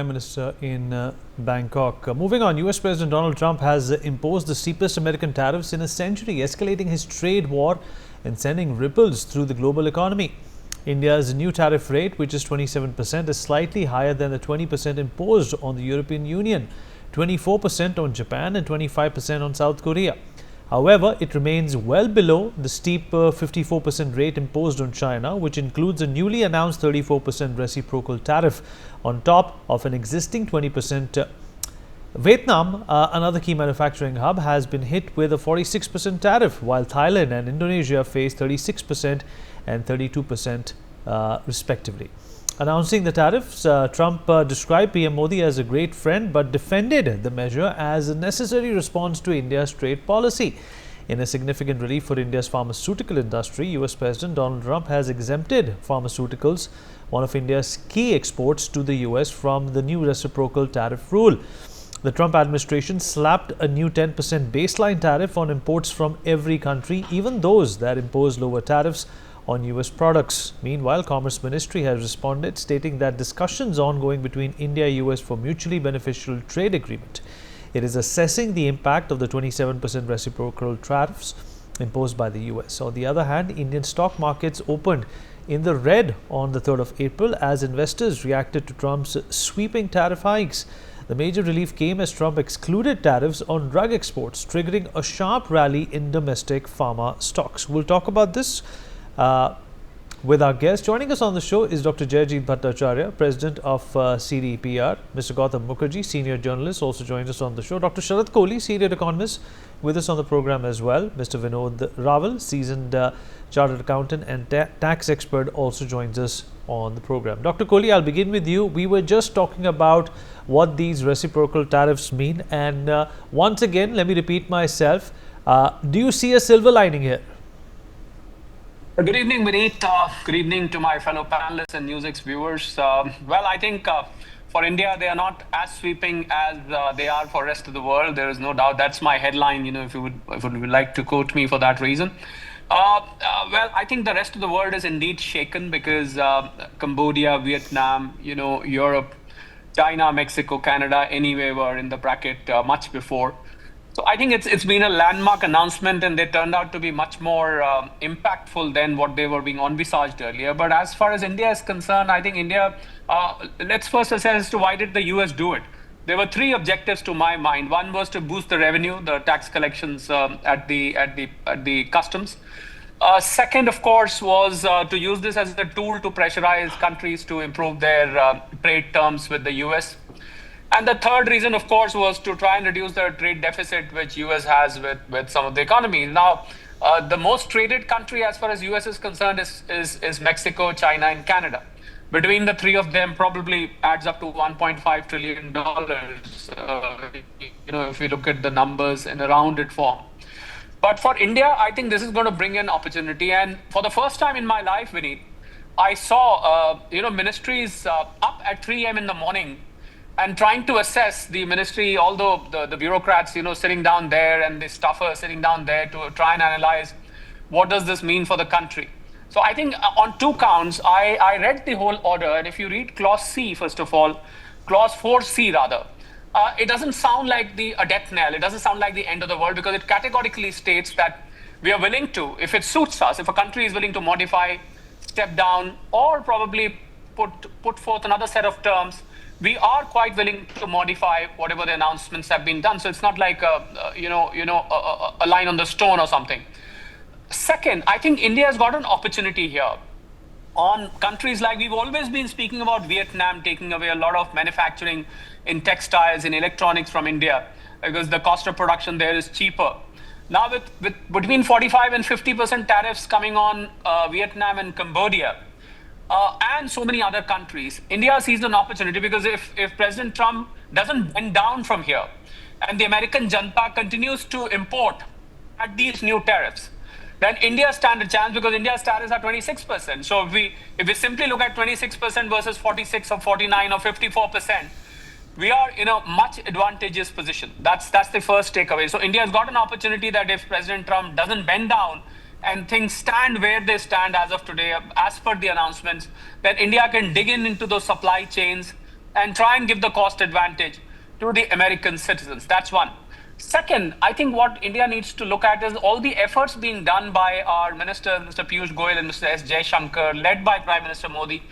Prime Minister in Bangkok. Moving on, US President Donald Trump has imposed the steepest American tariffs in a century, escalating his trade war and sending ripples through the global economy. India's new tariff rate, which is 27%, is slightly higher than the 20% imposed on the European Union, 24% on Japan and 25% on South Korea. However, it remains well below the steep 54% rate imposed on China, which includes a newly announced 34% reciprocal tariff on top of an existing 20%. Vietnam, another key manufacturing hub, has been hit with a 46% tariff, while Thailand and Indonesia face 36% and 32% respectively. Announcing the tariffs, Trump described PM Modi as a great friend but defended the measure as a necessary response to India's trade policy. In a significant relief for India's pharmaceutical industry, US President Donald Trump has exempted pharmaceuticals, one of India's key exports to the US, from the new reciprocal tariff rule. The Trump administration slapped a new 10% baseline tariff on imports from every country, even those that impose lower tariffs on US products. Meanwhile, Commerce Ministry has responded, stating that discussions ongoing between India and US for mutually beneficial trade agreement. It is assessing the impact of the 27% reciprocal tariffs imposed by the US. On the other hand, Indian stock markets opened in the red on the 3rd of April as investors reacted to Trump's sweeping tariff hikes. The major relief came as Trump excluded tariffs on drug exports, triggering a sharp rally in domestic pharma stocks. We'll talk about this with our guest. Joining us on the show is Dr. Jayajit Bhattacharya, President of CDPR. Mr. Gautam Mukherjee, Senior Journalist, also joins us on the show. Dr. Sharat Kohli, Senior Economist, with us on the program as well. Mr. Vinod Raval, seasoned Chartered Accountant and tax expert, also joins us on the program. Dr. Kohli, I'll begin with you. We were just talking about what these reciprocal tariffs mean, and once again, let me repeat myself. Do you see a silver lining here? Good evening, Vineet. Good evening to my fellow panelists and NewsX viewers. Well, I think for India, they are not as sweeping as they are for the rest of the world. There is no doubt. That's my headline, if you would like to quote me for that reason. Well, I think the rest of the world is indeed shaken because Cambodia, Vietnam, Europe, China, Mexico, Canada, anyway, were in the bracket much before. So I think it's been a landmark announcement, and they turned out to be much more impactful than what they were being envisaged earlier. But as far as India is concerned, I think India, let's first assess to why did the US do it? There were three objectives to my mind. One was to boost the revenue, the tax collections at the customs. Second, of course, was to use this as a tool to pressurize countries to improve their trade terms with the US. And the third reason, of course, was to try and reduce the trade deficit which US has with some of the economies. Now, the most traded country as far as US is concerned is Mexico, China, and Canada. Between the three of them, probably adds up to $1.5 trillion. If you look at the numbers in a rounded form. But for India, I think this is going to bring an opportunity. And for the first time in my life, Vineet, I saw ministries up at 3 a.m. in the morning and trying to assess the ministry, although the bureaucrats, sitting down there and the staffers sitting down there to try and analyze what does this mean for the country. So I think on two counts, I read the whole order. And if you read clause C, first of all, clause 4C rather, it doesn't sound like a death knell. It doesn't sound like the end of the world, because it categorically states that we are willing to, if it suits us, if a country is willing to modify, step down, or probably put forth another set of terms, we are quite willing to modify whatever the announcements have been done. So it's not like a line on the stone or something. Second, I think India has got an opportunity here on countries like, we've always been speaking about Vietnam taking away a lot of manufacturing in textiles, in electronics from India, because the cost of production there is cheaper. Now with between 45 and 50% tariffs coming on Vietnam and Cambodia, and so many other countries, India sees an opportunity, because if President Trump doesn't bend down from here and the American Janata continues to import at these new tariffs, then India stands a chance, because India's tariffs are 26%. So if we simply look at 26% versus 46 or 49 or 54%, we are in a much advantageous position. That's the first takeaway. So India has got an opportunity that if President Trump doesn't bend down and things stand where they stand as of today, as per the announcements, then India can dig into those supply chains, and try and give the cost advantage to the American citizens. That's one. Second, I think what India needs to look at is all the efforts being done by our minister, Mr. Piyush Goyal and Mr. S. Jaishankar, led by Prime Minister Modi.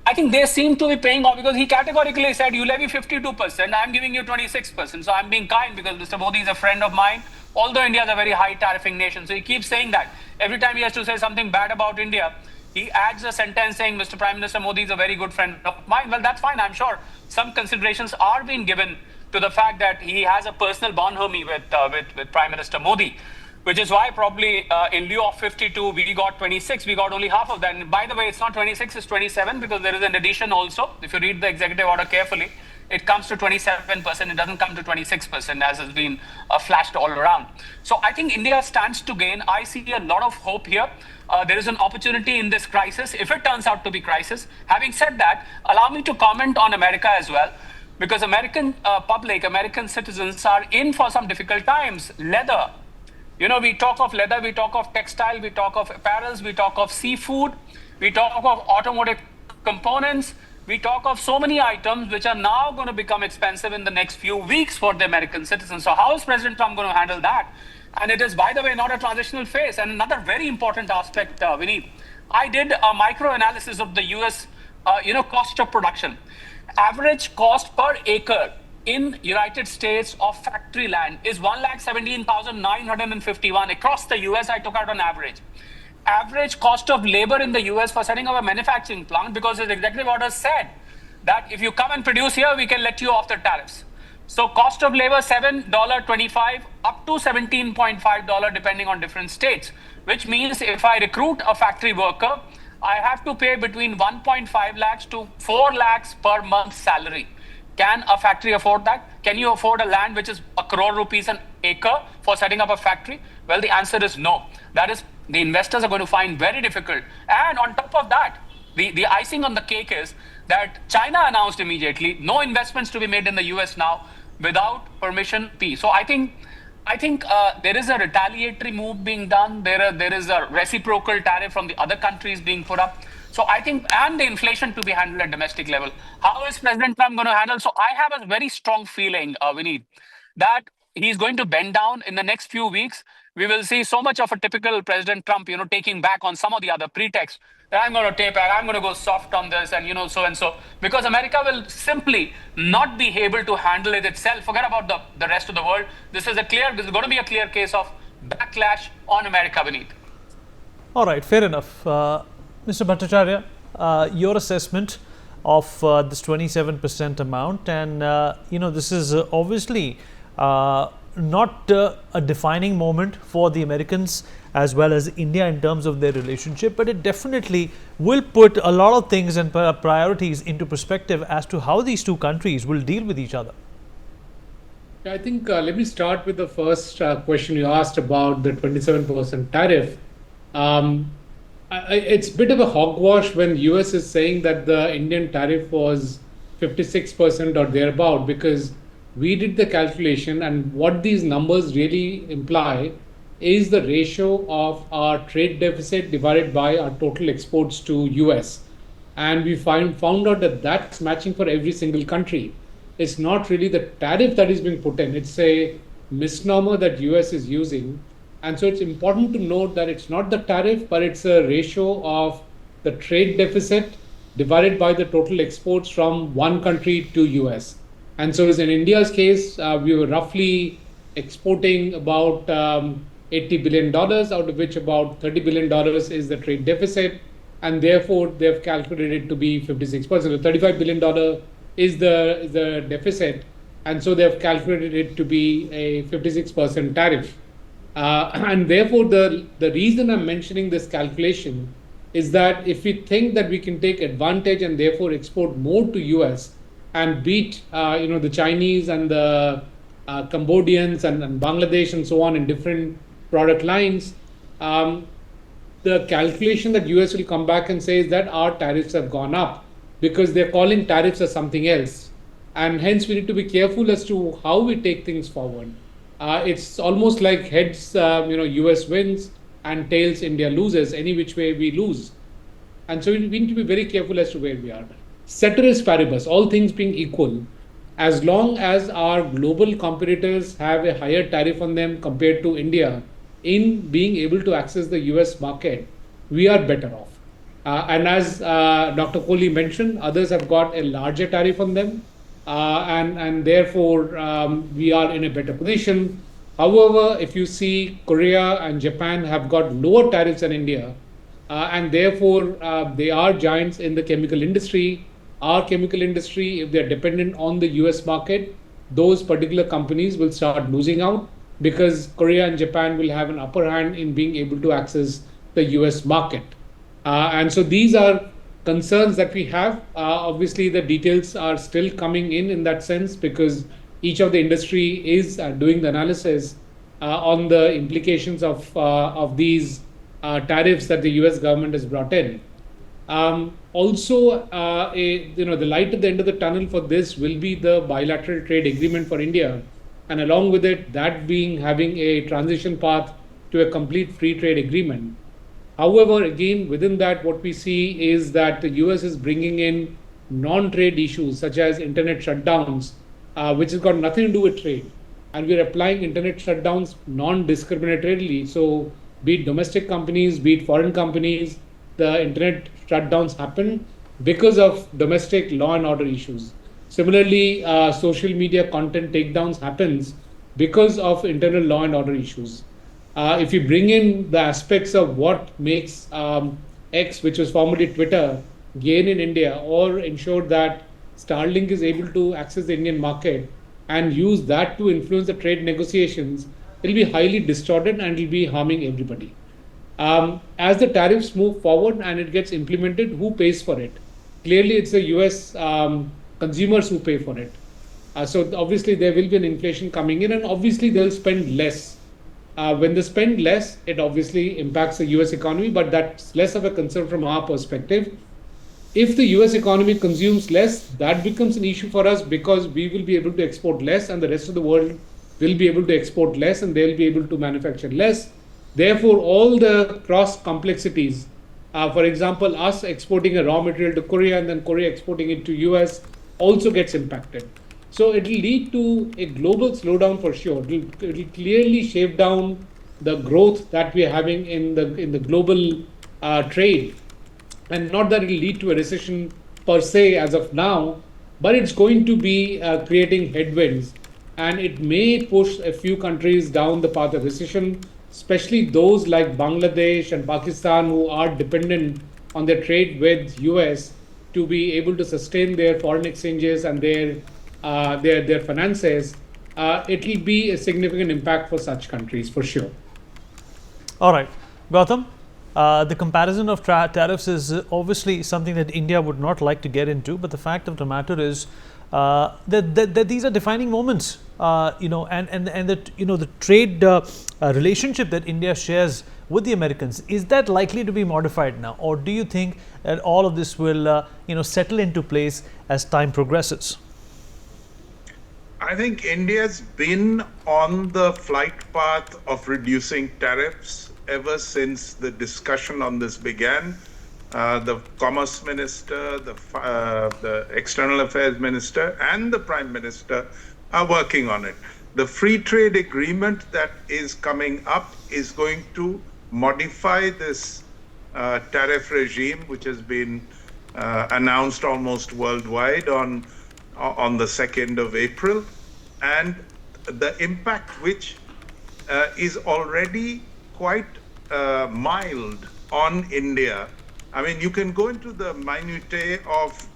I think they seem to be paying off because he categorically said, you levy 52%, I'm giving you 26%. So I'm being kind because Mr. Modi is a friend of mine, although India is a very high tariffing nation. So he keeps saying that. Every time he has to say something bad about India, he adds a sentence saying, Mr. Prime Minister Modi is a very good friend of mine. Well, that's fine. I'm sure some considerations are being given to the fact that he has a personal bonhomie with Prime Minister Modi, which is why probably in lieu of 52, we got 26. We got only half of that. And by the way, it's not 26, it's 27 because there is an addition also. If you read the executive order carefully, it comes to 27%. It doesn't come to 26% as has been flashed all around. So I think India stands to gain. I see a lot of hope here. There is an opportunity in this crisis, if it turns out to be crisis. Having said that, allow me to comment on America as well, because American public, American citizens are in for some difficult times. Leather. You know, we talk of leather, we talk of textile, we talk of apparels, we talk of seafood, we talk of automotive components, we talk of so many items which are now going to become expensive in the next few weeks for the American citizens. So how is President Trump going to handle that? And it is, by the way, not a transitional phase. And another very important aspect, Vineet, I did a micro analysis of the US, cost of production. Average cost per acre in United States of factory land is 1,17,951 across the US. I took out on average. Average cost of labor in the US for setting up a manufacturing plant, because his executive order said that if you come and produce here, we can let you off the tariffs. So cost of labor, $7.25 up to $17.5 depending on different states, which means if I recruit a factory worker, I have to pay between 1.5 lakhs to 4 lakhs per month salary. Can a factory afford that? Can you afford a land which is 1 crore rupees an acre for setting up a factory? Well, the answer is no. That is, the investors are going to find very difficult. And on top of that, the icing on the cake is that China announced immediately no investments to be made in the US now without permission P. So I think there is a retaliatory move being done. There is a reciprocal tariff from the other countries being put up. So I think, and the inflation to be handled at domestic level. How is President Trump going to handle? So I have a very strong feeling, Vineet, that he's going to bend down in the next few weeks. We will see so much of a typical President Trump, taking back on some of the other pretexts. That I'm going to take back, I'm going to go soft on this, and so and so. Because America will simply not be able to handle it itself. Forget about the rest of the world. This is going to be a clear case of backlash on America, Vineet. All right, fair enough. Mr. Bhattacharya, your assessment of this 27% amount, and this is obviously not a defining moment for the Americans as well as India in terms of their relationship, but it definitely will put a lot of things and priorities into perspective as to how these two countries will deal with each other. I think let me start with the first question you asked about the 27% tariff. It's a bit of a hogwash when US is saying that the Indian tariff was 56% or thereabout, because we did the calculation, and what these numbers really imply is the ratio of our trade deficit divided by our total exports to US. And we found out that that's matching for every single country. It's not really the tariff that is being put in. It's a misnomer that US is using. And so it's important to note that it's not the tariff, but it's a ratio of the trade deficit divided by the total exports from one country to US. And so as in India's case, we were roughly exporting about $80 billion, out of which about $30 billion is the trade deficit. And therefore, they've calculated it to be 56%. The $35 billion is the deficit. And so they've calculated it to be a 56% tariff. And therefore, the reason I'm mentioning this calculation is that if we think that we can take advantage and therefore export more to US and beat the Chinese and the Cambodians and Bangladesh and so on in different product lines, the calculation that US will come back and say is that our tariffs have gone up because they're calling tariffs as something else. And hence we need to be careful as to how we take things forward. It's almost like heads, US wins, and tails, India loses. Any which way we lose. And so we need to be very careful as to where we are. ceteris paribus, all things being equal, as long as our global competitors have a higher tariff on them compared to India in being able to access the US market, we are better off. And as Dr. Kohli mentioned, others have got a larger tariff on them, and therefore we are in a better position. However, if you see, Korea and Japan have got lower tariffs than India, and therefore they are giants in the chemical industry. Our chemical industry, if they're dependent on the US market, those particular companies will start losing out because Korea and Japan will have an upper hand in being able to access the US market. And so these are concerns that we have. Obviously, the details are still coming in that sense because each of the industry is doing the analysis on the implications of these tariffs that the US government has brought in. Also, the light at the end of the tunnel for this will be the bilateral trade agreement for India, and along with it, that being having a transition path to a complete free trade agreement. However, again, within that, what we see is that the US is bringing in non-trade issues such as internet shutdowns, which has got nothing to do with trade. And we're applying internet shutdowns non-discriminatorily. So, be it domestic companies, be it foreign companies, the internet shutdowns happen because of domestic law and order issues. Similarly, social media content takedowns happens because of internal law and order issues. If you bring in the aspects of what makes X, which was formerly Twitter, gain in India, or ensure that Starlink is able to access the Indian market and use that to influence the trade negotiations, it'll be highly distorted and it'll be harming everybody. As the tariffs move forward and it gets implemented, who pays for it? Clearly, it's the US consumers who pay for it. So obviously, there will be an inflation coming in, and obviously they'll spend less. When they spend less, it obviously impacts the US economy, but that's less of a concern from our perspective. If the US economy consumes less, that becomes an issue for us because we will be able to export less, and the rest of the world will be able to export less, and they'll be able to manufacture less. Therefore, all the cross complexities, for example, us exporting a raw material to Korea and then Korea exporting it to US, also gets impacted. So it will lead to a global slowdown for sure. It will clearly shave down the growth that we are having in the global trade, and not that it will lead to a recession per se as of now, but it's going to be creating headwinds, and it may push a few countries down the path of recession, especially those like Bangladesh and Pakistan who are dependent on their trade with US to be able to sustain their foreign exchanges and their finances. It will be a significant impact for such countries for sure. All right, Gautam. The comparison of tariffs is obviously something that India would not like to get into, but the fact of the matter is that these are defining moments, and that the trade relationship that India shares with the Americans, is that likely to be modified now, or do you think that all of this will settle into place as time progresses? I think India's been on the flight path of reducing tariffs ever since the discussion on this began. The Commerce Minister, the External Affairs Minister, and the Prime Minister are working on it. The free trade agreement that is coming up is going to modify this tariff regime, which has been announced almost worldwide on the 2nd of April, and the impact which is already quite mild on India. I mean, you can go into the minutiae of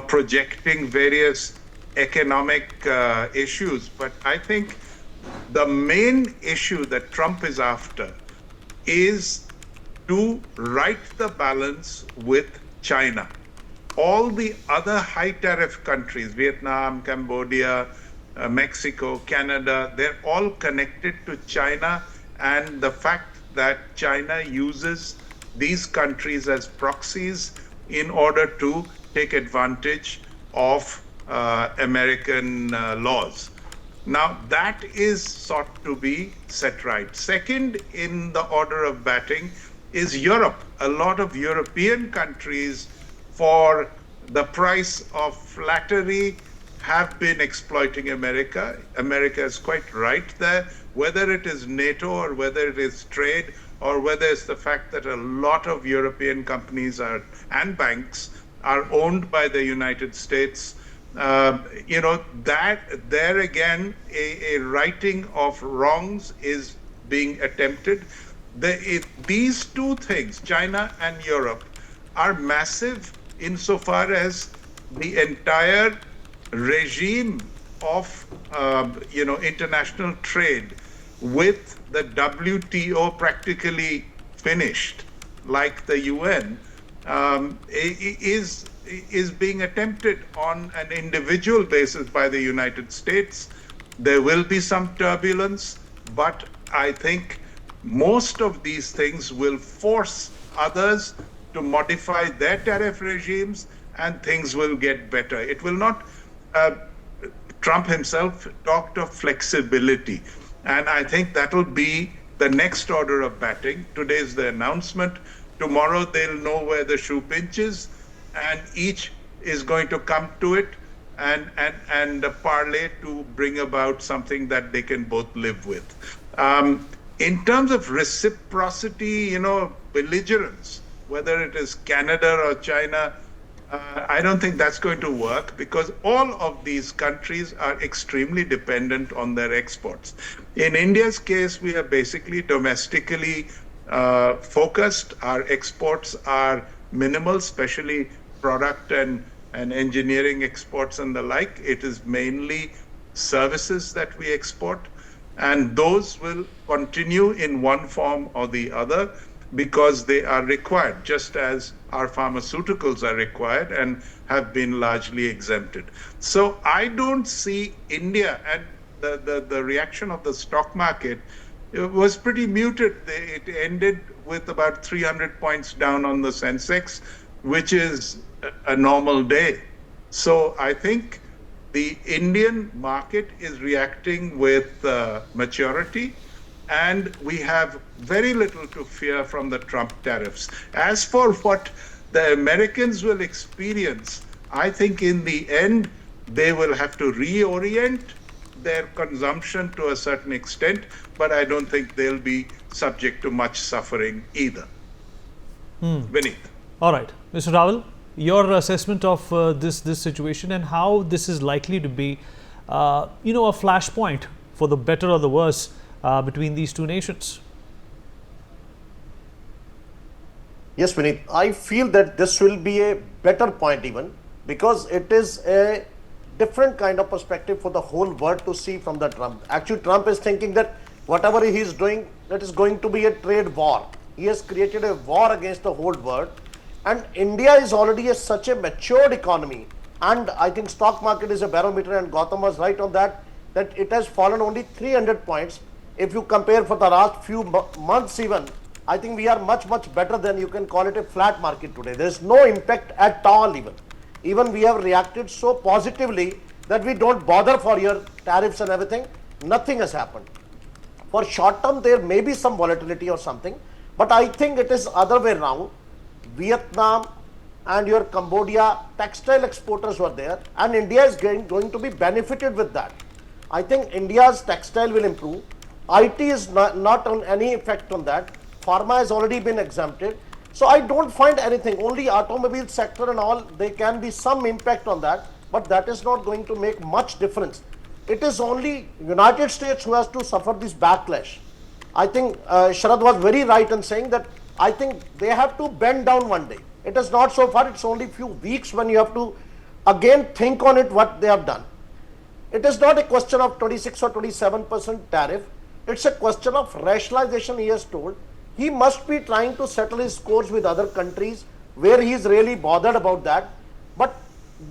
projecting various economic issues, but I think the main issue that Trump is after is to right the balance with China. All the other high tariff countries, Vietnam, Cambodia, Mexico, Canada, they're all connected to China, and the fact that China uses these countries as proxies in order to take advantage of American laws. Now, that is sought to be set right. Second in the order of batting is Europe. A lot of European countries for the price of flattery have been exploiting America. America is quite right there, whether it is NATO or whether it is trade or whether it's the fact that a lot of European companies are and banks are owned by the United States. That there again, a righting of wrongs is being attempted. These two things, China and Europe, are massive insofar as the entire regime of international trade with the WTO practically finished, like the UN, is being attempted on an individual basis by the United States. There will be some turbulence, but I think most of these things will force others to modify their tariff regimes and things will get better. It will not, Trump himself talked of flexibility. And I think that will be the next order of batting. Today's the announcement. Tomorrow they'll know where the shoe pinches and each is going to come to it and parlay to bring about something that they can both live with. In terms of reciprocity, belligerence, whether it is Canada or China, I don't think that's going to work because all of these countries are extremely dependent on their exports. In India's case, we are basically domestically focused. Our exports are minimal, especially product and engineering exports and the like. It is mainly services that we export, and those will continue in one form or the other because they are required, just as our pharmaceuticals are required and have been largely exempted. So I don't see India, and the reaction of the stock market, it was pretty muted. It ended with about 300 points down on the Sensex, which is a normal day. So I think the Indian market is reacting with maturity, and we have very little to fear from the Trump tariffs. As for what the Americans will experience, I think in the end, they will have to reorient their consumption to a certain extent, but I don't think they'll be subject to much suffering either. Vineet. All right. Mr. Raval, your assessment of this situation and how this is likely to be, a flashpoint for the better or the worse between these two nations. Yes, Vineet, I feel that this will be a better point even because it is a different kind of perspective for the whole world to see from the Trump. Actually, Trump is thinking that whatever he is doing, that is going to be a trade war. He has created a war against the whole world, and India is already such a matured economy, and I think stock market is a barometer, and Gautam was right on that it has fallen only 300 points. If you compare for the last few months even, I think we are much better than you can call it a flat market today. There is no impact at all even. Even we have reacted so positively that we don't bother for your tariffs and everything. Nothing has happened. For short term, there may be some volatility or something, but I think it is other way around. Vietnam and your Cambodia textile exporters were there, and India is going to be benefited with that. I think India's textile will improve. IT is not on any effect on that. Pharma has already been exempted. So I don't find anything, only automobile sector and all, there can be some impact on that, but that is not going to make much difference. It is only United States who has to suffer this backlash. I think Sharad was very right in saying that I think they have to bend down one day. It is not so far, it's only few weeks when you have to again think on it what they have done. It is not a question of 26 or 27% tariff. It's a question of rationalization, he has told. He must be trying to settle his scores with other countries where he is really bothered about that. But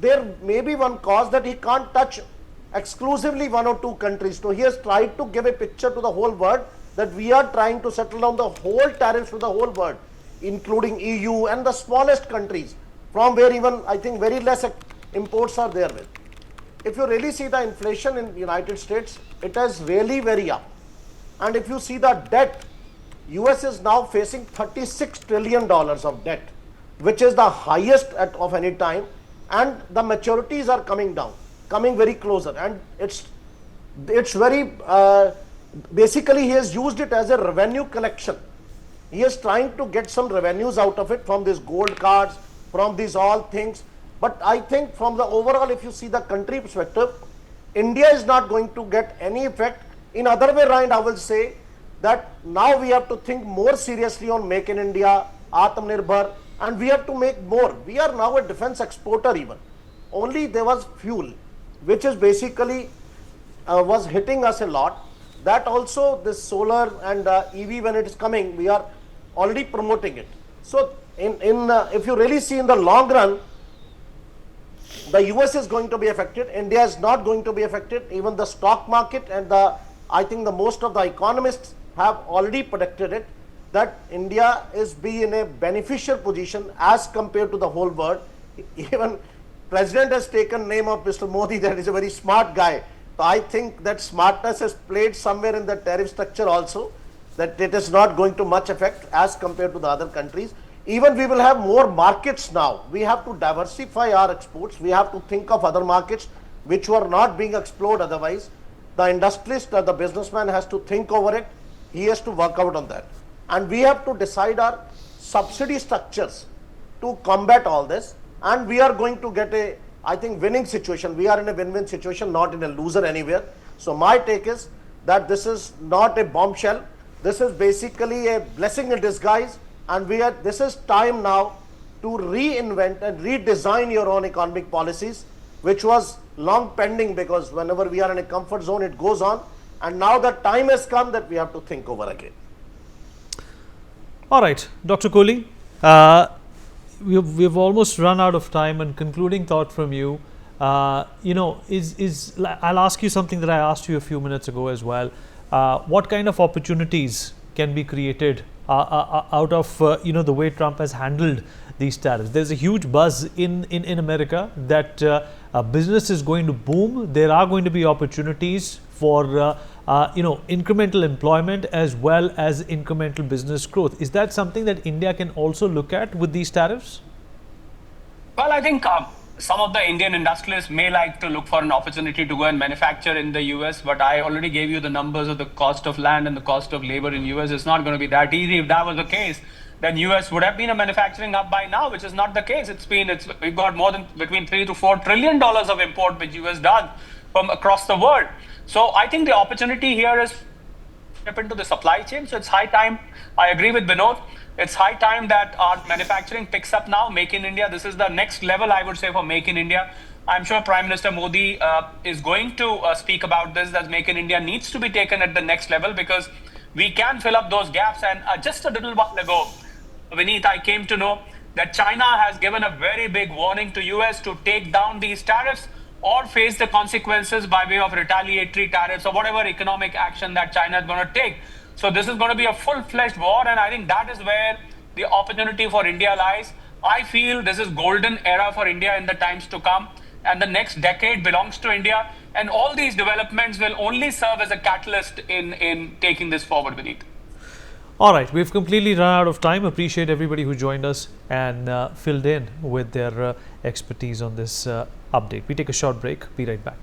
there may be one cause that he can't touch exclusively one or two countries. So he has tried to give a picture to the whole world that we are trying to settle down the whole tariffs to the whole world, including EU and the smallest countries, from where even I think very less imports are there with. If you really see the inflation in the United States, it is really very up. And if you see the debt, US is now facing $36 trillion of debt. which is the highest of any time, and the maturities are coming down, coming very closer, and it's very basically he has used it as a revenue collection. He is trying to get some revenues out of it from these gold cards, from these all things. But I think from the overall, if you see the country perspective, India is not going to get any effect. In other way around, I will say that now we have to think more seriously on Make in India, Atmanirbhar, and we have to make more. We are now a defense exporter even. Only there was fuel, which is basically was hitting us a lot. That also, this solar and EV, when it is coming, we are already promoting it. So if you really see in the long run, the US is going to be affected, India is not going to be affected. Even the stock market and I think the most of the economists have already predicted it, that India is in a beneficial position as compared to the whole world. Even President has taken name of Mr. Modi, that is a very smart guy. So I think that smartness has played somewhere in the tariff structure also, that it is not going to much affect as compared to the other countries. Even we will have more markets now. We have to diversify our exports. We have to think of other markets which were not being explored otherwise. The industrialist or the businessman has to think over it. He has to work out on that. And we have to decide our subsidy structures to combat all this. And we are going to get a, I think, winning situation. We are in a win-win situation, not in a loser anywhere. So my take is that this is not a bombshell. This is basically a blessing in disguise. And this is time now to reinvent and redesign your own economic policies, which was long pending, because whenever we are in a comfort zone, it goes on. And now the time has come that we have to think over again. All right, Dr. Kohli, we've almost run out of time, and concluding thought from you, I'll ask you something that I asked you a few minutes ago as well. What kind of opportunities can be created out of the way Trump has handled these tariffs? There's a huge buzz in America that business is going to boom. There are going to be opportunities for incremental employment as well as incremental business growth. Is that something that India can also look at with these tariffs? Well, I think some of the Indian industrialists may like to look for an opportunity to go and manufacture in the US, but I already gave you the numbers of the cost of land and the cost of labor in US. It's not going to be that easy. If that was the case, then US would have been a manufacturing hub by now, which is not the case. We've got more than between $3 to $4 trillion of import which US does from across the world. So I think the opportunity here is step into the supply chain. So it's high time. I agree with Vinod. It's high time that our manufacturing picks up now. Make in India. This is the next level, I would say, for Make in India. I'm sure Prime Minister Modi is going to speak about this, that Make in India needs to be taken at the next level, because we can fill up those gaps. And just a little while ago, Vineet, I came to know that China has given a very big warning to US to take down these tariffs or face the consequences by way of retaliatory tariffs or whatever economic action that China is going to take. So this is going to be a full-fledged war, and I think that is where the opportunity for India lies. I feel this is golden era for India in the times to come, and the next decade belongs to India, and all these developments will only serve as a catalyst in taking this forward, Vineet. All right, we've completely run out of time. Appreciate everybody who joined us and filled in with their expertise on this update. We take a short break. Be right back.